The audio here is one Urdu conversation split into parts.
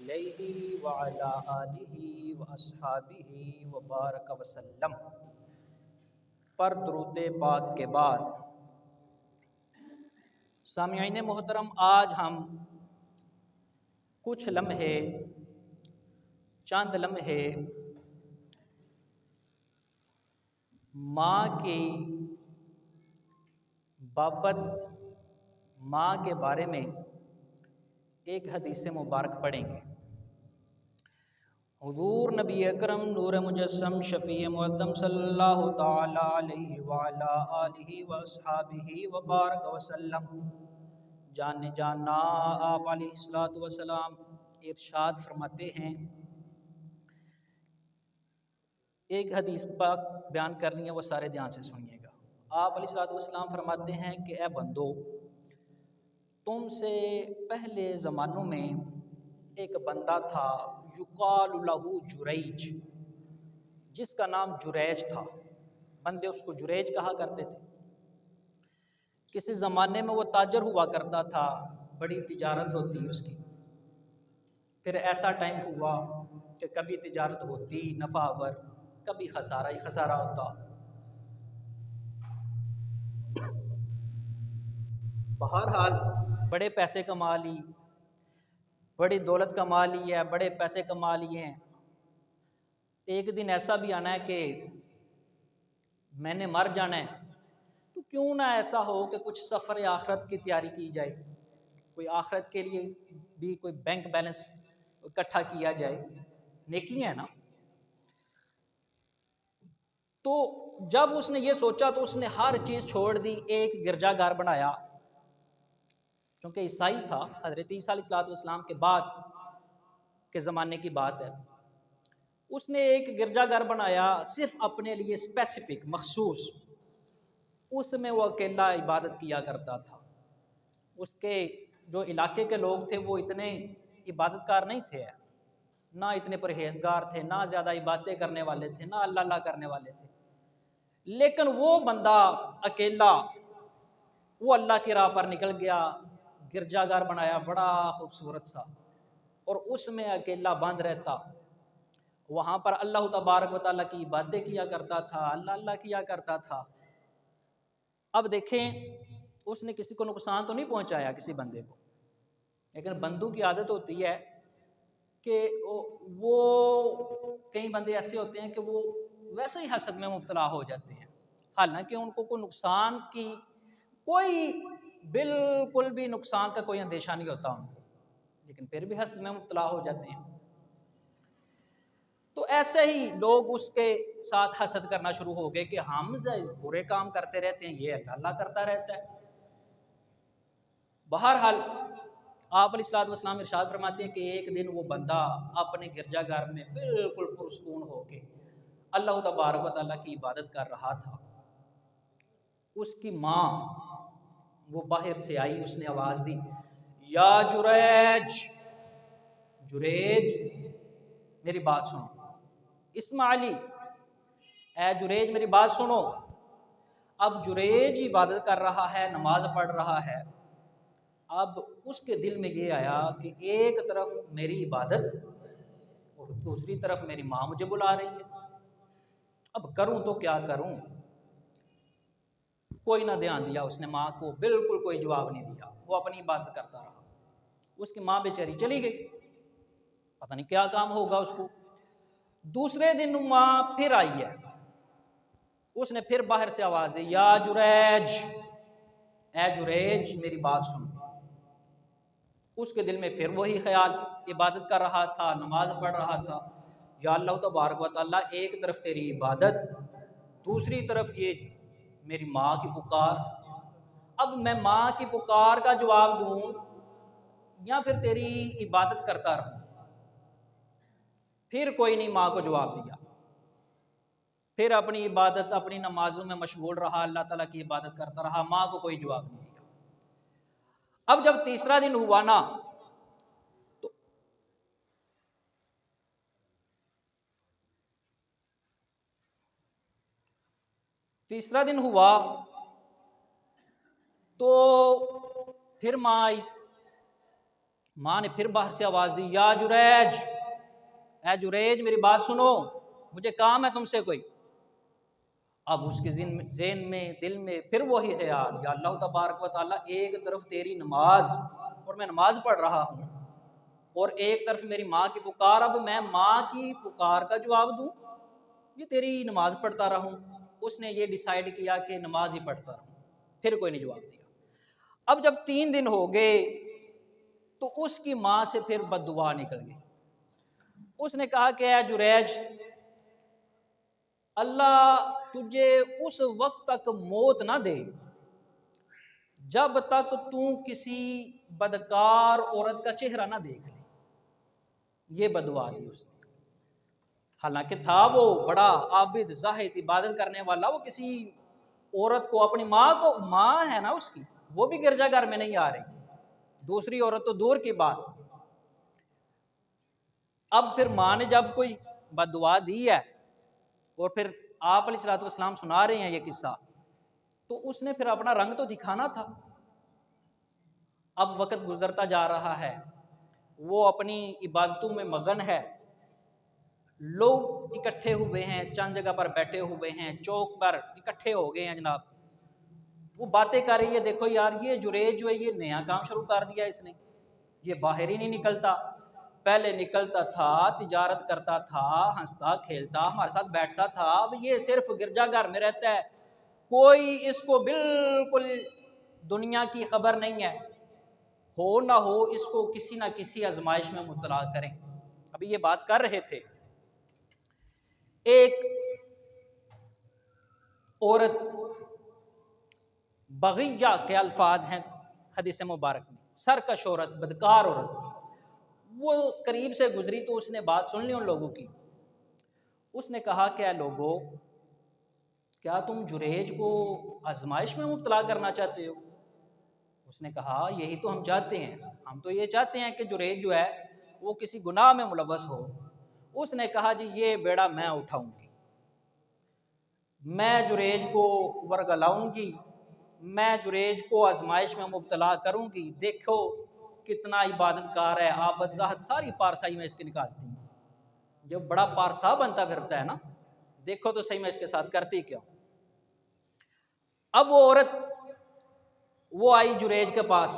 علیہ وعلی آلہ واصحابہ وبارک وسلم پر درود پاک کے بعد سامعین محترم، آج ہم کچھ لمحے چند لمحے ماں کی بابت ماں کے بارے میں ایک حدیث مبارک پڑھیں گے۔ حضور نبی اکرم نور مجسم شفیع مقدم صلی اللہ تعالی علیہ وعلا آلہ واصحابہ وبارک وسلم جانا آپ علیہ الصلوۃ والسلام ارشاد فرماتے ہیں، ایک حدیث پاک بیان کرنی ہے، وہ سارے دھیان سے سنیے گا۔ آپ علیہ الصلوۃ والسلام فرماتے ہیں کہ اے بندو، تم سے پہلے زمانوں میں ایک بندہ تھا یقال لہ جریج، جس کا نام جریج تھا۔ بندے اس کو جریج کہا کرتے تھے۔ کسی زمانے میں وہ تاجر ہوا کرتا تھا، بڑی تجارت ہوتی اس کی۔ پھر ایسا ٹائم ہوا کہ کبھی تجارت ہوتی نفع آور، کبھی خسارہ ہی خسارہ ہوتا۔ بہرحال بڑے پیسے کما لی، بڑی دولت کما لی ہے، بڑے پیسے کما لیے ہیں۔ ایک دن ایسا بھی آنا ہے کہ میں نے مر جانا ہے، تو کیوں نہ ایسا ہو کہ کچھ سفر آخرت کی تیاری کی جائے، کوئی آخرت کے لیے بھی کوئی بینک بیلنس اکٹھا کیا جائے، نیکی ہے نا۔ تو جب اس نے یہ سوچا تو اس نے ہر چیز چھوڑ دی، ایک گرجا گھر بنایا۔ چونکہ عیسائی تھا، حضرت عیسیٰ علیہ السلام کے بعد کے زمانے کی بات ہے۔ اس نے ایک گرجا گھر بنایا صرف اپنے لیے، اسپیسیفک، مخصوص۔ اس میں وہ اکیلا عبادت کیا کرتا تھا۔ اس کے جو علاقے کے لوگ تھے وہ اتنے عبادت کار نہیں تھے، نہ اتنے پرہیزگار تھے، نہ زیادہ عبادتیں کرنے والے تھے، نہ اللہ اللہ کرنے والے تھے۔ لیکن وہ بندہ اکیلا وہ اللہ کی راہ پر نکل گیا، گرجا گھر بنایا بڑا خوبصورت سا، اور اس میں اکیلا بند رہتا۔ وہاں پر اللہ تبارک و تعالیٰ کی عبادتیں کیا کرتا تھا، اللہ اللہ کیا کرتا تھا۔ اب دیکھیں، اس نے کسی کو نقصان تو نہیں پہنچایا، کسی بندے کو، لیکن بندوں کی عادت ہوتی ہے کہ وہ کئی بندے ایسے ہوتے ہیں کہ وہ ویسے ہی حسد میں مبتلا ہو جاتے ہیں، حالانکہ ان کو کوئی نقصان کی کوئی بالکل بھی نقصان کا کوئی اندیشہ نہیں ہوتا ان کو، لیکن پھر بھی حسد میں مبتلا ہو جاتے ہیں۔ تو ایسے ہی لوگ اس کے ساتھ حسد کرنا شروع ہو گئے کہ ہم برے کام کرتے رہتے ہیں، یہ اللہ اللہ کرتا رہتا ہے۔ بہرحال آپ علیہ الصلوۃ والسلام ارشاد فرماتے ہیں کہ ایک دن وہ بندہ اپنے گرجا گھر میں بالکل پرسکون ہو کے اللہ تبارک و تعالیٰ کی عبادت کر رہا تھا۔ اس کی ماں وہ باہر سے آئی، اس نے آواز دی، یا جریج، جریج میری بات سنو، اسمع علی، اے جریج میری بات سنو۔ اب جریج عبادت کر رہا ہے، نماز پڑھ رہا ہے۔ اب اس کے دل میں یہ آیا کہ ایک طرف میری عبادت اور دوسری طرف میری ماں مجھے بلا رہی ہے، اب کروں تو کیا کروں؟ کوئی نہ دھیان دیا اس نے، ماں کو بالکل کوئی جواب نہیں دیا، وہ اپنی عبادت کرتا رہا۔ اس کی ماں بیچاری چلی گئی، پتہ نہیں کیا کام ہوگا اس کو۔ دوسرے دن ماں پھر آئی ہے، اس نے پھر باہر سے آواز دی، یا جریج، اے جریج میری بات سن۔ اس کے دل میں پھر وہی خیال، عبادت کر رہا تھا، نماز پڑھ رہا تھا، یا اللہ تبارک و تعالیٰ ایک طرف تیری عبادت، دوسری طرف یہ میری ماں کی پکار، اب میں ماں کی پکار کا جواب دوں یا پھر تیری عبادت کرتا رہوں؟ پھر کوئی نہیں ماں کو جواب دیا، پھر اپنی عبادت، اپنی نمازوں میں مشغول رہا، اللہ تعالیٰ کی عبادت کرتا رہا، ماں کو کوئی جواب نہیں دیا۔ اب جب تیسرا دن ہوا نا، تو تیسرا دن ہوا تو پھر ماں آئی، ماں نے پھر باہر سے آواز دی، یا جریج، اے جریج میری بات سنو، مجھے کام ہے تم سے کوئی۔ اب اس کے ذہن میں دل میں پھر وہی خیال، یا اللہ تبارک و تعالیٰ، ایک طرف تیری نماز اور میں نماز پڑھ رہا ہوں، اور ایک طرف میری ماں کی پکار، اب میں ماں کی پکار کا جواب دوں یہ تیری نماز پڑھتا رہوں؟ اس نے یہ ڈیسائیڈ کیا کہ نماز ہی پڑھتا رہوں، پھر کوئی نہیں جواب دیا۔ اب جب 3 دن ہو گئے تو اس کی ماں سے پھر بد دعا نکل گئی۔ اس نے کہا کہ اے جریج، اللہ تجھے اس وقت تک موت نہ دے جب تک تو کسی بدکار عورت کا چہرہ نہ دیکھ لے۔ یہ بد دعا دی اس نے، حالانکہ تھا وہ بڑا عابد زاہد عبادت کرنے والا، وہ کسی عورت کو، اپنی ماں کو، ماں ہے نا اس کی، وہ بھی گرجا گھر میں نہیں آ رہی، دوسری عورت تو دور کی بات۔ اب پھر ماں نے جب کوئی بد دعا دی ہے اور پھر آپ علیہ الصلوۃ والسلام سنا رہے ہیں یہ قصہ، تو اس نے پھر اپنا رنگ تو دکھانا تھا۔ اب وقت گزرتا جا رہا ہے، وہ اپنی عبادتوں میں مگن ہے، لوگ اکٹھے ہوئے ہیں، چند جگہ پر بیٹھے ہوئے ہیں، چوک پر اکٹھے ہو گئے ہیں جناب، وہ باتیں کر رہی ہے، دیکھو یار یہ جریج جو ہے یہ نیا کام شروع کر دیا اس نے، یہ باہر ہی نہیں نکلتا، پہلے نکلتا تھا، تجارت کرتا تھا، ہنستا کھیلتا ہمارے ساتھ بیٹھتا تھا، اب یہ صرف گرجا گھر میں رہتا ہے، کوئی اس کو بالکل دنیا کی خبر نہیں ہے، ہو نہ ہو اس کو کسی نہ کسی آزمائش میں مبتلا کریں۔ ابھی یہ بات کر رہے تھے، ایک عورت، بغیہ کے الفاظ ہیں حدیث مبارک میں، سرکش عورت، بدکار عورت، وہ قریب سے گزری تو اس نے بات سن لی ان لوگوں کی۔ اس نے کہا کہ اے لوگو، کیا تم جریج کو آزمائش میں مبتلا کرنا چاہتے ہو؟ اس نے کہا یہی تو ہم چاہتے ہیں، ہم تو یہ چاہتے ہیں کہ جریج جو ہے وہ کسی گناہ میں ملوث ہو۔ اس نے کہا جی یہ بیڑا میں اٹھاؤں گی، میں جریج کو ورگلاؤں گی، میں جریج کو آزمائش میں مبتلا کروں گی، دیکھو کتنا عبادت کار ہے، عابد زاہد، ساری پارسائی میں اس کے نکالتی ہوں، جب بڑا پارسا بنتا پھرتا ہے نا، دیکھو تو صحیح میں اس کے ساتھ کرتی کیا۔ اب وہ عورت وہ آئی جریج کے پاس،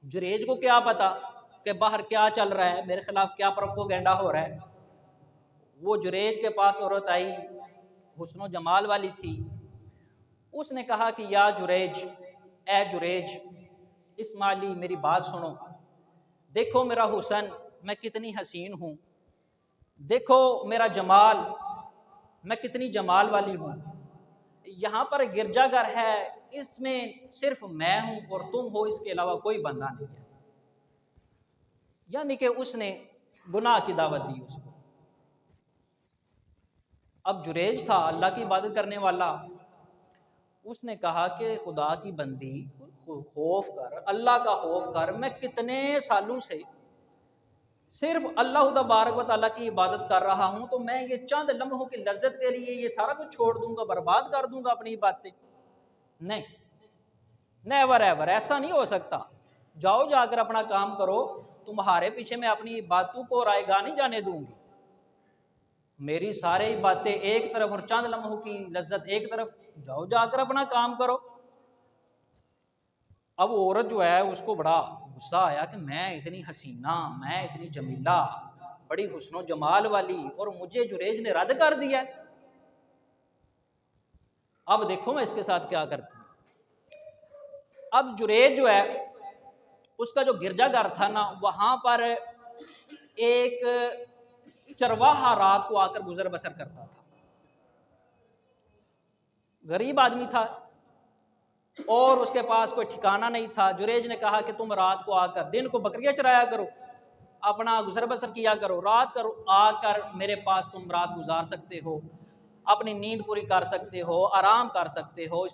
جریج کو کیا پتا کہ باہر کیا چل رہا ہے، میرے خلاف کیا پروپیگنڈا ہو رہا ہے۔ وہ جریج کے پاس عورت آئی، حسن و جمال والی تھی، اس نے کہا کہ یا جریج، اے جریج اسماعیلی میری بات سنو، دیکھو میرا حسن، میں کتنی حسین ہوں، دیکھو میرا جمال، میں کتنی جمال والی ہوں، یہاں پر گرجا گھر ہے، اس میں صرف میں ہوں اور تم ہو، اس کے علاوہ کوئی بندہ نہیں ہے۔ یعنی کہ اس نے گناہ کی دعوت دی اس کو۔ اب جریج تھا اللہ کی عبادت کرنے والا، اس نے کہا کہ خدا کی بندی خوف کر، اللہ کا خوف کر، میں کتنے سالوں سے صرف اللہ تبارک و تعالیٰ کی عبادت کر رہا ہوں، تو میں یہ چند لمحوں کی لذت کے لیے یہ سارا کچھ چھوڑ دوں گا، برباد کر دوں گا اپنی باتیں؟ نہیں، نیور ایور، ایسا نہیں ہو سکتا۔ جاؤ جا کر اپنا کام کرو، تمہارے پیچھے میں اپنی باتوں کو رائے گاہ نہیں جانے دوں گی، میری ساری باتیں ایک طرف اور چند لمحوں کی لذت ایک طرف، جاؤ جا کر اپنا کام کرو۔ اب عورت جو ہے اس کو بڑا غصہ آیا کہ میں اتنی حسینہ، میں اتنی جمیلہ، بڑی حسن و جمال والی، اور مجھے جریج نے رد کر دیا ہے، اب دیکھو میں اس کے ساتھ کیا کرتی ہوں۔ اب جریج جو ہے اس کا جو گرجا گھر تھا نا، وہاں پر ایک چرواہا رات کو آ کر گزر بسر کرتا تھا، غریب آدمی تھا اور اس کے پاس کوئی ٹھکانہ نہیں تھا۔ جریج نے کہا کہ تم رات کو آ کر، دن کو بکریاں چرایا کرو، اپنا گزر بسر کیا کرو، رات کرو آ کر میرے پاس تم رات گزار سکتے ہو، اپنی نیند پوری کر سکتے ہو، آرام کر سکتے ہو۔